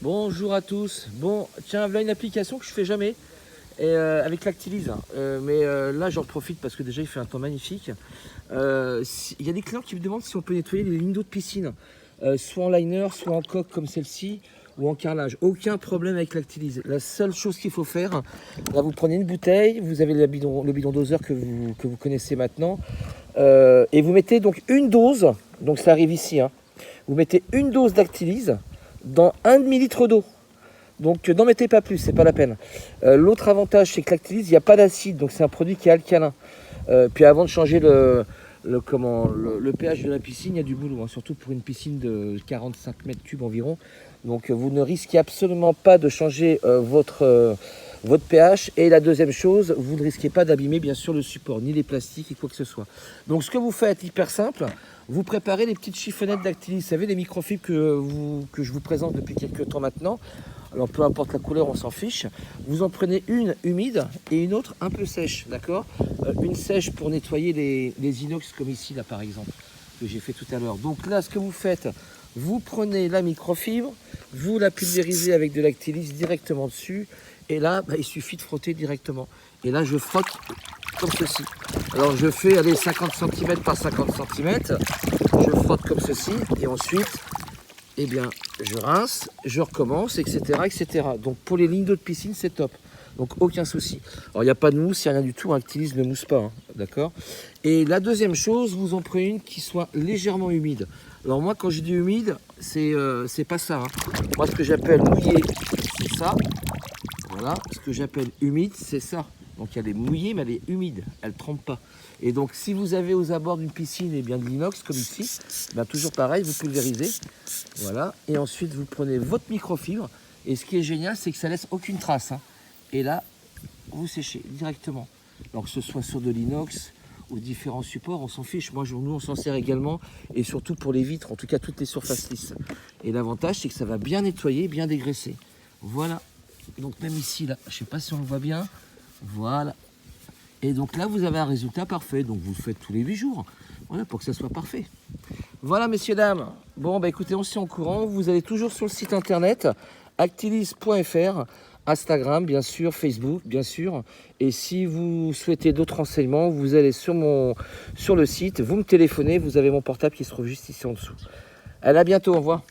Bonjour à tous. Bon, tiens, voilà une application que je fais jamais avec Lactilise. Là, j'en profite parce que déjà, il fait un temps magnifique. Il y a des clients qui me demandent si on peut nettoyer les lignes d'eau de piscine, soit en liner, soit en coque comme celle-ci, ou en carrelage. Aucun problème avec Lactilise. La seule chose qu'il faut faire, là, vous prenez une bouteille, vous avez le bidon doseur que vous connaissez maintenant, et vous mettez donc une dose, donc ça arrive ici, hein, vous mettez une dose Lactilise dans 1 demi-litre d'eau. Donc n'en mettez pas plus, c'est pas la peine. L'autre avantage, c'est que Lactilise, il n'y a pas d'acide, donc c'est un produit qui est alcalin. Puis avant de changer le pH de la piscine, il y a du boulot, hein, surtout pour une piscine de 45 mètres cubes environ. Donc vous ne risquez absolument pas de changer votre pH. Et la deuxième chose, vous ne risquez pas d'abîmer bien sûr le support, ni les plastiques et quoi que ce soit. Donc ce que vous faites, hyper simple, vous préparez les petites chiffonnettes Lactilise, vous savez, les microfibres que je vous présente depuis quelques temps maintenant. Alors peu importe la couleur, on s'en fiche. Vous en prenez une humide et une autre un peu sèche, d'accord. Une sèche pour nettoyer les inox comme ici là par exemple, que j'ai fait tout à l'heure. Donc là, ce que vous faites, vous prenez la microfibre, vous la pulvérisez avec de Lactilise directement dessus. Et là, il suffit de frotter directement. Et là, je frotte comme ceci. Alors je fais aller 50 cm par 50 cm. Je frotte comme ceci et ensuite, eh bien, je rince, je recommence, etc., etc. Donc pour les lignes d'eau de piscine, c'est top. Donc aucun souci. Alors il n'y a pas de mousse, il n'y a rien du tout. Lactilise ne mousse pas, hein, d'accord. Et la deuxième chose, vous en prenez une qui soit légèrement humide. Alors moi, quand je dis humide, c'est pas ça, hein. Moi, ce que j'appelle mouillé, c'est ça. Voilà. Ce que j'appelle humide, c'est ça. Donc elle est mouillée, mais elle est humide. Elle ne trempe pas. Et donc si vous avez aux abords d'une piscine de l'inox, comme ici, toujours pareil, vous pulvérisez. Voilà. Et ensuite, vous prenez votre microfibre. Et ce qui est génial, c'est que ça laisse aucune trace, hein. Et là, vous séchez directement. Alors que ce soit sur de l'inox ou différents supports, on s'en fiche. Nous, on s'en sert également. Et surtout pour les vitres, en tout cas toutes les surfaces lisses. Et l'avantage, c'est que ça va bien nettoyer, bien dégraisser. Voilà. Donc même ici, là, je ne sais pas si on le voit bien. Voilà. Et donc là, vous avez un résultat parfait. Donc vous le faites tous les 8 jours. Voilà, pour que ça soit parfait. Voilà, messieurs, dames. Bon, écoutez, on s'y est en courant. Vous allez toujours sur le site internet actilise.fr, Instagram, bien sûr, Facebook, bien sûr. Et si vous souhaitez d'autres renseignements, vous allez sur le site, vous me téléphonez, vous avez mon portable qui se trouve juste ici en dessous. Allez, à bientôt, au revoir.